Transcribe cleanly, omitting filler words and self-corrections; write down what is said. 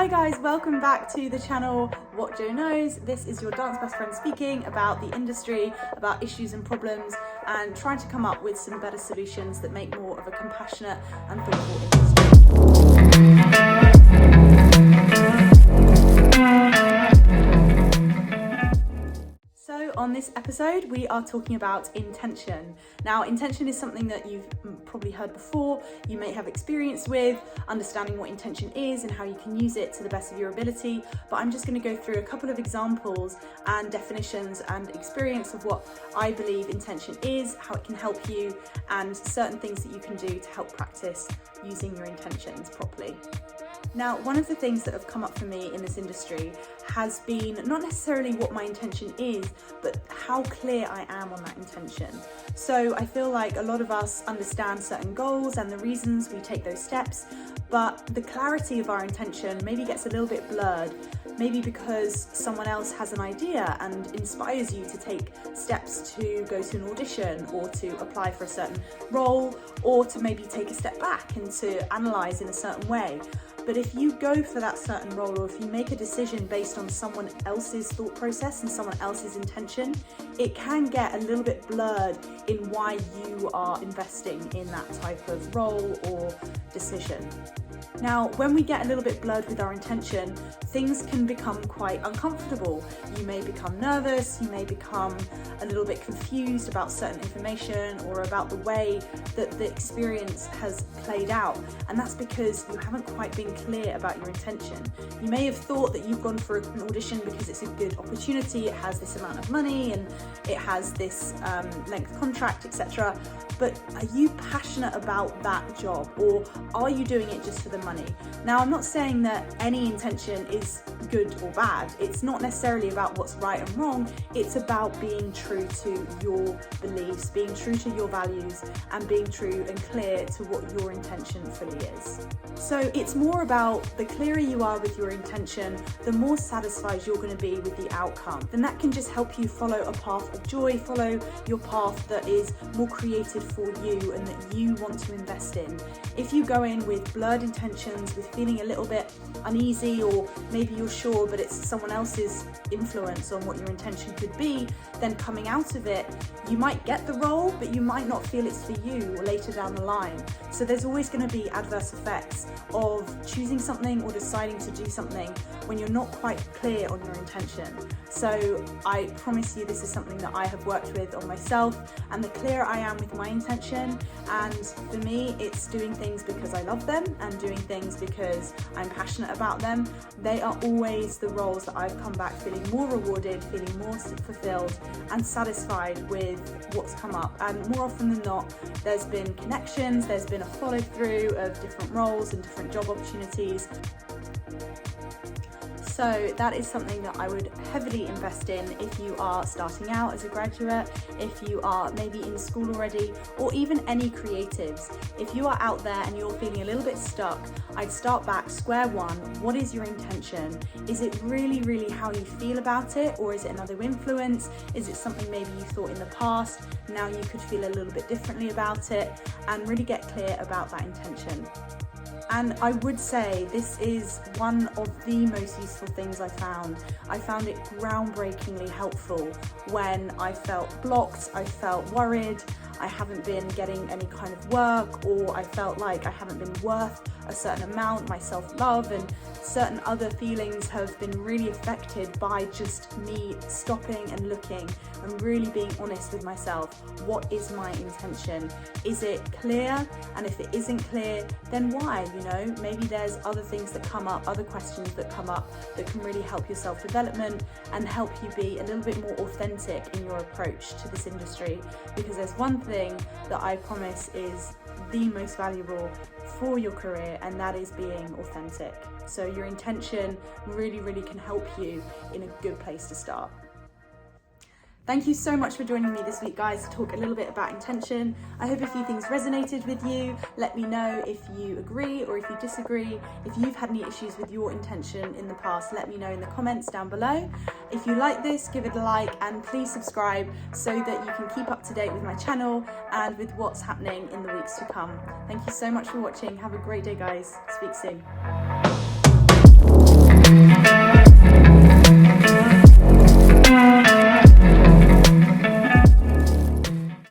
Hi guys, welcome back to the channel What Jo Knows. This is your dance best friend speaking about the industry, about issues and problems, and trying to come up with some better solutions that make more of a compassionate and thoughtful industry. So on this episode, we are talking about intention. Now, intention is something that you've probably heard before, you may have experience with, understanding what intention is and how you can use it to the best of your ability. But I'm just going to go through a couple of examples and definitions and experience of what I believe intention is, how it can help you, and certain things that you can do to help practice using your intentions properly. Now, one of the things that have come up for me in this industry has been not necessarily what my intention is, but how clear I am on that intention. So I feel like a lot of us understand certain goals and the reasons we take those steps, but the clarity of our intention maybe gets a little bit blurred, maybe because someone else has an idea and inspires you to take steps to go to an audition or to apply for a certain role, or to maybe take a step back and to analyse in a certain way. But if you go for that certain role, or if you make a decision based on someone else's thought process and someone else's intention, it can get a little bit blurred in why you are investing in that type of role or decision. Now, when we get a little bit blurred with our intention, things can become quite uncomfortable. You may become nervous, you may become a little bit confused about certain information or about the way that the experience has played out. And that's because you haven't quite been clear about your intention. You may have thought that you've gone for an audition because it's a good opportunity, it has this amount of money and it has this length contract, etc. But are you passionate about that job, or are you doing it just for the money? Now, I'm not saying that any intention is good or bad. It's not necessarily about what's right and wrong. It's about being true to your beliefs, being true to your values, and being true and clear to what your intention fully is. So it's more about the clearer you are with your intention, the more satisfied you're going to be with the outcome. Then that can just help you follow a path of joy, follow your path that is more creative for you and that you want to invest in. If you go in with blurred intentions, with feeling a little bit uneasy, or maybe you're sure but it's someone else's influence on what your intention could be, then coming out of it, you might get the role, but you might not feel it's for you later down the line. So there's always going to be adverse effects of choosing something or deciding to do something when you're not quite clear on your intention. So I promise you, this is something that I have worked with on myself, and the clearer I am with my intention, and for me it's doing things because I love them and doing things because I'm passionate about them, they are always the roles that I've come back feeling more rewarded, feeling more fulfilled and satisfied with what's come up. And more often than not, there's been connections, there's been a follow through of different roles and different job opportunities. So that is something that I would heavily invest in if you are starting out as a graduate, if you are maybe in school already, or even any creatives. If you are out there and you're feeling a little bit stuck, I'd start back square one. What is your intention? Is it really how you feel about it, or is it another influence? Is it something maybe you thought in the past, now you could feel a little bit differently about it? And really get clear about that intention. And I would say this is one of the most useful things I found. I found it groundbreakingly helpful when I felt blocked, I felt worried, I haven't been getting any kind of work, or I felt like I haven't been worth a certain amount, my self-love and certain other feelings have been really affected by just me stopping and looking and really being honest with myself. What is my intention? Is it clear? And if it isn't clear, then why? You know, maybe there's other things that come up, other questions that come up that can really help your self-development and help you be a little bit more authentic in your approach to this industry. Because there's one thing that I promise is the most valuable for your career, and that is being authentic. So your intention really can help you in a good place to start. Thank you so much for joining me this week, guys, to talk a little bit about intention. I hope a few things resonated with you. Let me know if you agree or if you disagree. If you've had any issues with your intention in the past, let me know in the comments down below. If you like this, give it a like and please subscribe so that you can keep up to date with my channel and with what's happening in the weeks to come. Thank you so much for watching. Have a great day, guys. Speak soon.